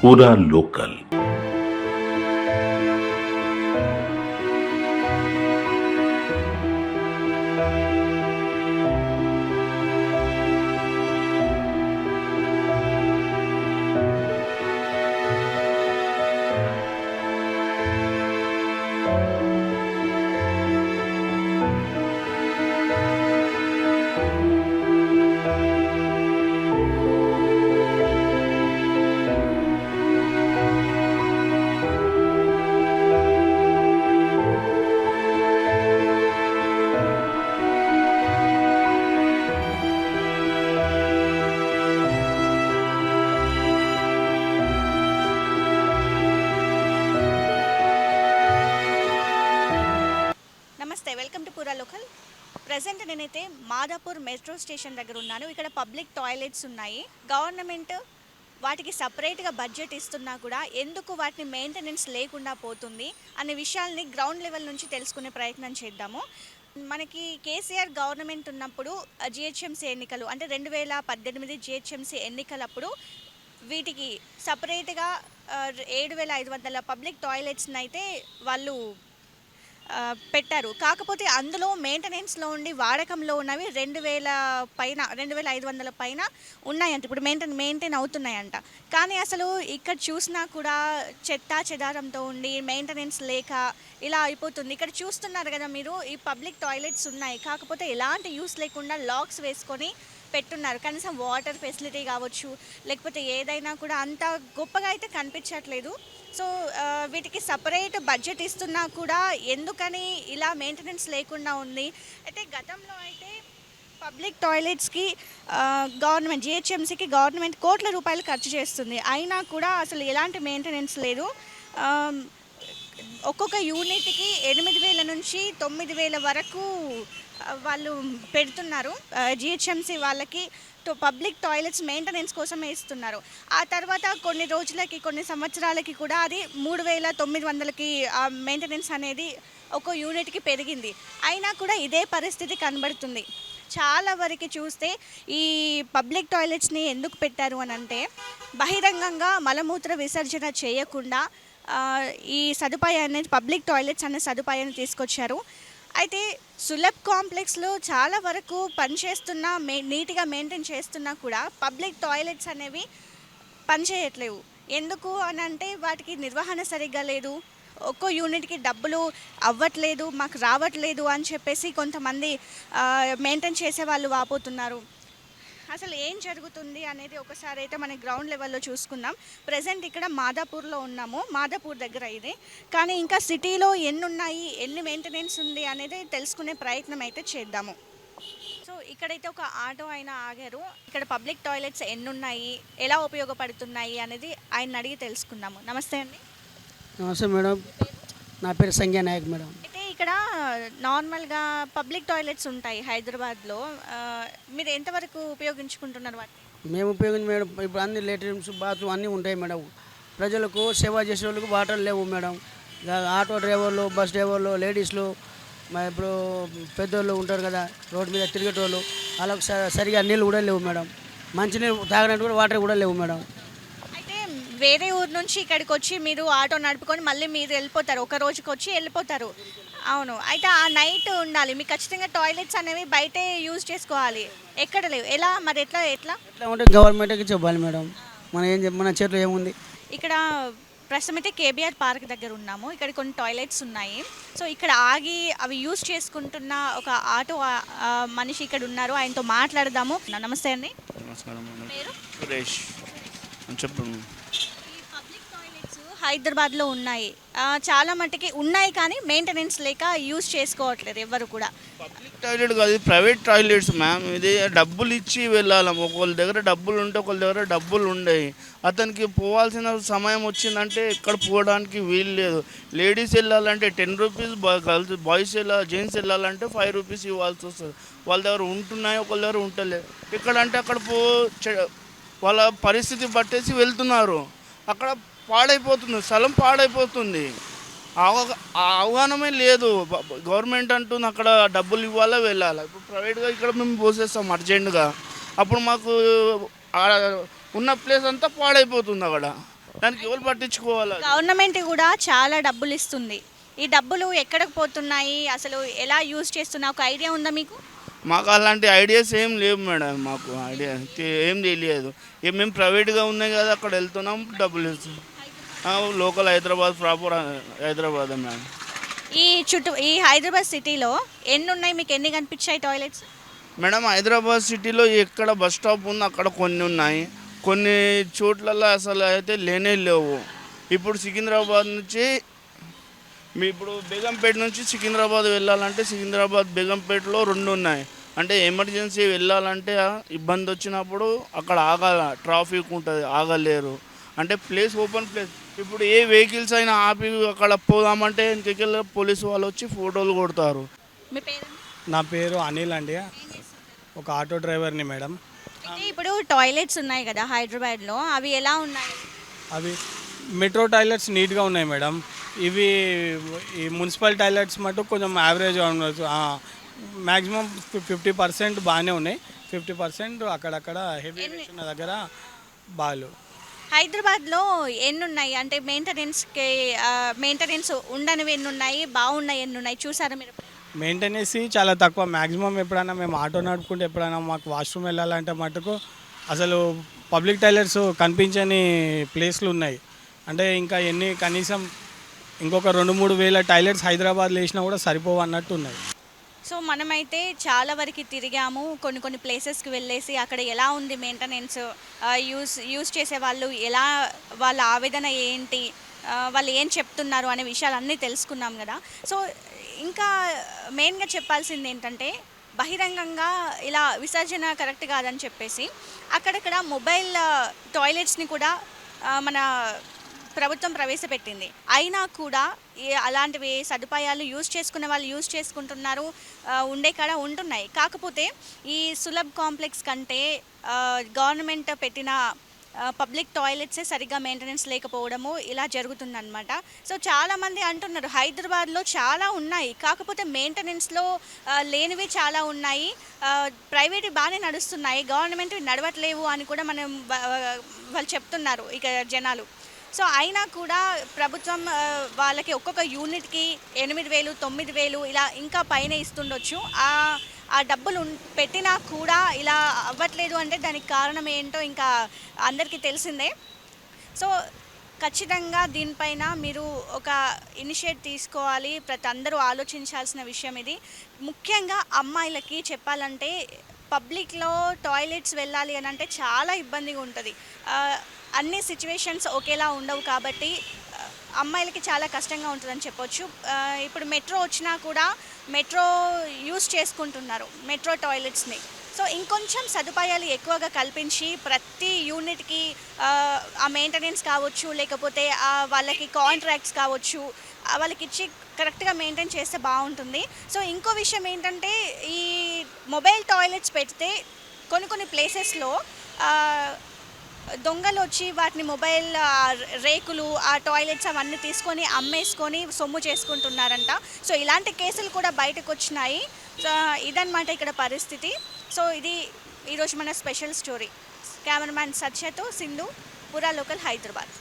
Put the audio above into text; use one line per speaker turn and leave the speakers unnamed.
पूरा लोकल।
నమస్తే, welcome to పూరా లోకల్. ప్రజెంట్ నేనైతే మాదాపూర్ మెట్రో స్టేషన్ దగ్గర ఉన్నాను. ఇక్కడ పబ్లిక్ టాయిలెట్స్ ఉన్నాయి. గవర్నమెంట్ వాటికి సపరేట్గా బడ్జెట్ ఇస్తున్నా కూడా ఎందుకు వాటిని మెయింటెనెన్స్ లేకుండా పోతుంది అనే విషయాల్ని గ్రౌండ్ లెవెల్ నుంచి తెలుసుకునే ప్రయత్నం చేద్దాము. మనకి కేసీఆర్ గవర్నమెంట్ ఉన్నప్పుడు జిహెచ్ఎంసీ ఎన్నికలు అంటే 2018 జిహెచ్ఎంసీ ఎన్నికలప్పుడు వీటికి సపరేట్గా 7,500 పబ్లిక్ టాయిలెట్స్ని అయితే వాళ్ళు పెట్టారు. కాకపోతే అందులో మెయింటెనెన్స్లో ఉండి వాడకంలో ఉన్నవి 2,000 పైన 2,500 పైన ఉన్నాయంట. ఇప్పుడు మెయింటైన్ అవుతున్నాయంట. కానీ అసలు ఇక్కడ చూసినా కూడా చెత్తా చెదారంతో ఉండి మెయింటెనెన్స్ లేక ఇలా అయిపోతుంది. ఇక్కడ చూస్తున్నారు కదా మీరు, ఈ పబ్లిక్ టాయిలెట్స్ ఉన్నాయి, కాకపోతే ఎలాంటి యూస్ లేకుండా లాక్స్ వేసుకొని పెట్టున్నారు. కనీసం వాటర్ ఫెసిలిటీ కావచ్చు, లేకపోతే ఏదైనా కూడా అంత గొప్పగా అయితే కనిపించట్లేదు. సో వీటికి సపరేట్ బడ్జెట్ ఇస్తున్నా కూడా ఎందుకని ఇలా మెయింటెనెన్స్ లేకుండా ఉంది. అయితే గతంలో అయితే పబ్లిక్ టాయిలెట్స్కి గవర్నమెంట్ జిహెచ్ఎంసీకి గవర్నమెంట్ కోట్ల రూపాయలు ఖర్చు చేస్తుంది. అయినా కూడా అసలు ఎలాంటి మెయింటెనెన్స్ లేదు. ఒక్కొక్క యూనిట్కి 8,000 నుంచి 9,000 వరకు వాళ్ళు పెడుతున్నారు. జిహెచ్ఎంసీ వాళ్ళకి పబ్లిక్ టాయిలెట్స్ మెయింటెనెన్స్ కోసమే ఇస్తున్నారు. ఆ తర్వాత కొన్ని రోజులకి కొన్ని సంవత్సరాలకి కూడా అది 3,900కి మెయింటెనెన్స్ అనేది ఒక యూనిట్కి పెరిగింది. అయినా కూడా ఇదే పరిస్థితి కనబడుతుంది. చాలా వరకు చూస్తే ఈ పబ్లిక్ టాయిలెట్స్ని ఎందుకు పెట్టారు అని అంటే, బహిరంగంగా మలమూత్ర విసర్జన చేయకుండా ఈ సదుపాయాన్ని, పబ్లిక్ టాయిలెట్స్ అనే సదుపాయాన్ని తీసుకొచ్చారు. అయితే సులభ్ కాంప్లెక్స్లో చాలా వరకు పనిచేస్తున్నా నీట్గా మెయింటైన్ చేస్తున్నా కూడా పబ్లిక్ టాయిలెట్స్ అనేవి పనిచేయట్లేవు. ఎందుకు అని అంటే వాటికి నిర్వహణ సరిగ్గా లేదు. ఒక్కో యూనిట్కి డబ్బులు అవ్వట్లేదు, మాకు రావట్లేదు అని చెప్పేసి కొంతమంది మెయింటైన్ చేసే వాళ్ళు వాపోతున్నారు. అసలు ఏం జరుగుతుంది అనేది ఒకసారి అయితే మన గ్రౌండ్ లెవెల్లో చూసుకుందాం. ప్రజెంట్ ఇక్కడ మాదాపూర్లో ఉన్నాము, మాదాపూర్ దగ్గర ఇది. కానీ ఇంకా సిటీలో ఎన్ని ఉన్నాయి, ఎన్ని మెయింటెనెన్స్ ఉంది అనేది తెలుసుకునే ప్రయత్నం అయితే చేద్దాము. సో ఇక్కడైతే ఒక ఆటో ఆయన ఆగారు. ఇక్కడ పబ్లిక్ టాయిలెట్స్ ఎన్ని ఉన్నాయి, ఎలా ఉపయోగపడుతున్నాయి అనేది ఆయన అడిగి తెలుసుకుందాము. నమస్తే అండి.
నమస్తే మేడం, నా పేరు సంజయ్ నాయక్ మేడం.
అయితే ఇక్కడ నార్మల్గా పబ్లిక్ టాయిలెట్స్ ఉంటాయి హైదరాబాద్లో, మీరు ఎంతవరకు ఉపయోగించుకుంటున్నారు వాటిని?
మేము ఉపయోగించి మేడం, ఇప్పుడు అన్ని లేట్రిన్స్ బాత్రూమ్ అన్నీ ఉంటాయి మేడం. ప్రజలకు సేవ చేసే వాళ్ళకు వాటర్ లేవు మేడం. ఆటో డ్రైవర్లు, బస్ డ్రైవర్లు, లేడీస్లు, ఇప్పుడు పెద్దోళ్ళు ఉంటారు కదా రోడ్డు మీద తిరిగేటోళ్ళు, వాళ్ళకు సరిగా నీళ్ళు కూడా లేవు మేడం. మంచినీళ్ళు తాగడానికి కూడా వాటర్ కూడా లేవు మేడం.
వేరే ఊరు నుంచి ఇక్కడికి వచ్చి మీరు ఆటో నడుపుకొని మళ్ళీ మీరు వెళ్ళిపోతారు, ఒక రోజుకి వచ్చి వెళ్ళిపోతారు. అవును. అయితే ఆ నైట్ ఉండాలి మీకు ఖచ్చితంగా. టాయిలెట్స్ అనేవి బయటే యూజ్ చేసుకోవాలి, ఎక్కడ లేవు. ఎలా మరి ఎట్లా ఎట్లా
ఎట్లా ఉంటే గవర్నమెంట్కి చెప్పాలి మేడం. మన చేతిలో ఏముంది?
ఇక్కడ ప్రస్తుతం అయితే కేబీఆర్ పార్క్ దగ్గర ఉన్నాము. ఇక్కడ కొన్ని టాయిలెట్స్ ఉన్నాయి. సో ఇక్కడ ఆగి అవి యూజ్ చేసుకుంటున్న ఒక ఆటో మనిషి ఇక్కడ ఉన్నారు, ఆయనతో మాట్లాడదాము. నమస్తే అండి.
నమస్కారం మేడం.
పేరు?
సురేష్. చెప్పండి.
హైదరాబాద్లో ఉన్నాయి, చాలా మట్టుకి ఉన్నాయి, కానీ మెయింటెనెన్స్ లేక యూజ్ చేసుకోవట్లేదు ఎవరు కూడా.
పబ్లిక్ టాయిలెట్ కాదు, ఇది ప్రైవేట్ టాయిలెట్స్ మ్యామ్. ఇది డబ్బులు ఇచ్చి వెళ్ళాలి. ఒకళ్ళ దగ్గర డబ్బులు ఉంటే ఒకళ్ళ దగ్గర డబ్బులు ఉండవు. అతనికి పోవాల్సిన సమయం వచ్చిందంటే ఎక్కడ పోవడానికి వీలు లేదు. లేడీస్ వెళ్ళాలంటే 10 రూపీస్, బాయ్స్ జెంట్స్ వెళ్ళాలంటే 5 రూపీస్ ఇవ్వాల్సి వస్తుంది. వాళ్ళ దగ్గర ఉంటున్నాయి, ఒకళ్ళ దగ్గర ఉంటలేదు. ఎక్కడంటే అక్కడ వాళ్ళ పరిస్థితి పట్టేసి వెళ్తున్నారు. అక్కడ పాడైపోతుంది, స్థలం పాడైపోతుంది. అవగాహనమే లేదు. గవర్నమెంట్ అంటుంది అక్కడ డబ్బులు ఇవ్వాలా వెళ్ళాలి. ఇప్పుడు ప్రైవేట్గా ఇక్కడ మేము పోసేస్తాం అర్జెంటుగా, అప్పుడు మాకు ఉన్న ప్లేస్ అంతా పాడైపోతుంది. అక్కడ దానికి ఎవరు పట్టించుకోవాలి?
గవర్నమెంట్ కూడా చాలా డబ్బులు ఇస్తుంది. ఈ డబ్బులు ఎక్కడికి పోతున్నాయి, అసలు ఎలా యూజ్ చేస్తున్నా ఒక ఐడియా ఉందా మీకు?
మాకు అలాంటి ఐడియాస్ ఏం లేవు మేడం, మాకు ఐడియా ఏం తెలియదు. మేము ప్రైవేట్గా ఉన్నాయి కదా అక్కడ వెళ్తున్నాం, డబ్బులు ఇస్తున్నాం. Local Hyderabad, proper Hyderabad madam.
ఈ హైదరాబాద్ సిటీలో ఎన్ని ఉన్నాయి, మీకు ఎన్ని కనిపించాయి టాయిలెట్స్?
మేడం హైదరాబాద్ సిటీలో ఎక్కడ బస్ స్టాప్ ఉందో అక్కడ కొన్ని ఉన్నాయి, కొన్ని చోట్లలో అసలు అయితే లేనే లేవు. ఇప్పుడు సికింద్రాబాద్ నుంచి ఇప్పుడు బేగంపేట నుంచి సికింద్రాబాద్ వెళ్ళాలంటే సికింద్రాబాద్ బేగంపేటలో 2 ఉన్నాయి. అంటే ఎమర్జెన్సీ వెళ్ళాలంటే ఇబ్బంది వచ్చినప్పుడు అక్కడ ఆగాల, ట్రాఫిక్ ఉంటుంది, ఆగలేరు. అంటే ప్లేస్ ఓపెన్ ప్లేస్. ఇప్పుడు ఏ వెహికల్స్ అయినా ఆపి అక్కడ పోదామంటే ఇంకెళ్ళి పోలీసు వాళ్ళు వచ్చి ఫోటోలు కొడతారు.
మీ పేరు?
నా పేరు అనిల్ అండి, ఒక ఆటో డ్రైవర్ని మేడం.
అయితే ఇప్పుడు టాయిలెట్స్ ఉన్నాయి కదా హైదరాబాద్లో, అవి ఎలా ఉన్నాయి?
అవి మెట్రో టాయిలెట్స్ నీట్గా ఉన్నాయి మేడం. ఇవి ఈ మున్సిపల్ టాయిలెట్స్ మటు కొంచెం యావరేజ్గా ఉండొచ్చు. మ్యాక్సిమం 50% బాగానే ఉన్నాయి, 50% అక్కడక్కడ హెవీ ఉన్న దగ్గర బాగాలు.
హైదరాబాద్లో ఎన్ని ఉన్నాయి అంటే మెయింటెనెన్స్ ఉండనివి ఎన్ని ఉన్నాయి, బాగున్నాయి ఎన్ని ఉన్నాయి చూసారా మీరు?
మెయింటెనెన్స్ చాలా తక్కువ. మ్యాక్సిమం ఎప్పుడైనా మేము ఆటో నడుపుకుంటే ఎప్పుడైనా మాకు వాష్రూమ్ వెళ్ళాలంటే మటుకు అసలు పబ్లిక్ టాయిలెట్స్ కనిపించని ప్లేస్లు ఉన్నాయి. అంటే ఇంకా కనీసం ఇంకొక 2-3 వేల టాయిలెట్స్ హైదరాబాద్లో వేసినా కూడా సరిపోవు అన్నట్టు ఉన్నాయి.
సో మనమైతే చాలా వరకు తిరిగాము, కొన్ని ప్లేసెస్కి వెళ్ళేసి అక్కడ ఎలా ఉంది మెయింటెనెన్స్, యూస్ చేసే వాళ్ళు ఎలా, వాళ్ళ ఆవేదన ఏంటి, వాళ్ళు ఏం చెప్తున్నారు అనే విషయాలన్నీ తెలుసుకున్నాం కదా. సో ఇంకా మెయిన్గా చెప్పాల్సింది ఏంటంటే బహిరంగంగా ఇలా విసర్జన కరెక్ట్ కాదని చెప్పేసి అక్కడక్కడ మొబైల్ టాయిలెట్స్ని కూడా మన ప్రభుత్వం ప్రవేశపెట్టింది. అయినా కూడా అలాంటివి సదుపాయాలు యూజ్ చేసుకునే వాళ్ళు యూజ్ చేసుకుంటున్నారు, ఉండే కాడ ఉంటున్నాయి. కాకపోతే ఈ సులభ్ కాంప్లెక్స్ కంటే గవర్నమెంట్ పెట్టిన పబ్లిక్ టాయిలెట్సే సరిగ్గా మెయింటెనెన్స్ లేకపోవడము ఇలా జరుగుతుందన్నమాట. సో చాలామంది అంటున్నారు హైదరాబాద్లో చాలా ఉన్నాయి, కాకపోతే మెయింటెనెన్స్లో లేనివి చాలా ఉన్నాయి, ప్రైవేట్ బాగానే నడుస్తున్నాయి, గవర్నమెంట్ నడవట్లేవు అని కూడా వాళ్ళు చెప్తున్నారు ఇక జనాలు. సో అయినా కూడా ప్రభుత్వం వాళ్ళకి ఒక్కొక్క యూనిట్కి 8,000, 9,000 ఇలా ఇంకా పైన ఇస్తుండొచ్చు. ఆ డబ్బులు పెట్టినా కూడా ఇలా అవ్వట్లేదు అంటే దానికి కారణం ఏంటో ఇంకా అందరికీ తెలిసిందే. సో ఖచ్చితంగా దీనిపైన మీరు ఒక ఇనిషియేట్ తీసుకోవాలి, ప్రతి అందరూ ఆలోచించాల్సిన విషయం ఇది. ముఖ్యంగా అమ్మాయిలకి చెప్పాలంటే పబ్లిక్లో టాయిలెట్స్ వెళ్ళాలి అని అంటే చాలా ఇబ్బందిగా ఉంటుంది. అన్ని సిచ్యువేషన్స్ ఒకేలా ఉండవు కాబట్టి అమ్మాయిలకి చాలా కష్టంగా ఉంటుందని చెప్పొచ్చు. ఇప్పుడు మెట్రో వచ్చినా కూడా మెట్రో యూస్ చేసుకుంటున్నారు మెట్రో టాయిలెట్స్ని. సో ఇంకొంచెం సదుపాయాలు ఎక్కువగా కల్పించి ప్రతి యూనిట్కి ఆ మెయింటెనెన్స్ కావచ్చు, లేకపోతే వాళ్ళకి కాంట్రాక్ట్స్ కావచ్చు, వాళ్ళకి ఇచ్చి కరెక్ట్గా మెయింటైన్ చేస్తే బాగుంటుంది. సో ఇంకో విషయం ఏంటంటే ఈ మొబైల్ టాయిలెట్స్ పెడితే కొన్ని ప్లేసెస్లో దొంగలు వచ్చి వాటిని మొబైల్ రేకులు, ఆ టాయిలెట్స్ అవన్నీ తీసుకొని అమ్మేసుకొని సొమ్ము చేసుకుంటున్నారంట. సో ఇలాంటి కేసులు కూడా బయటకు వచ్చినాయి. సో ఇదన్నమాట ఇక్కడ పరిస్థితి. సో ఇది ఈరోజు మన స్పెషల్ స్టోరీ. కెమెరామ్యాన్ సత్యతో సింధు, పురా లోకల్, హైదరాబాద్.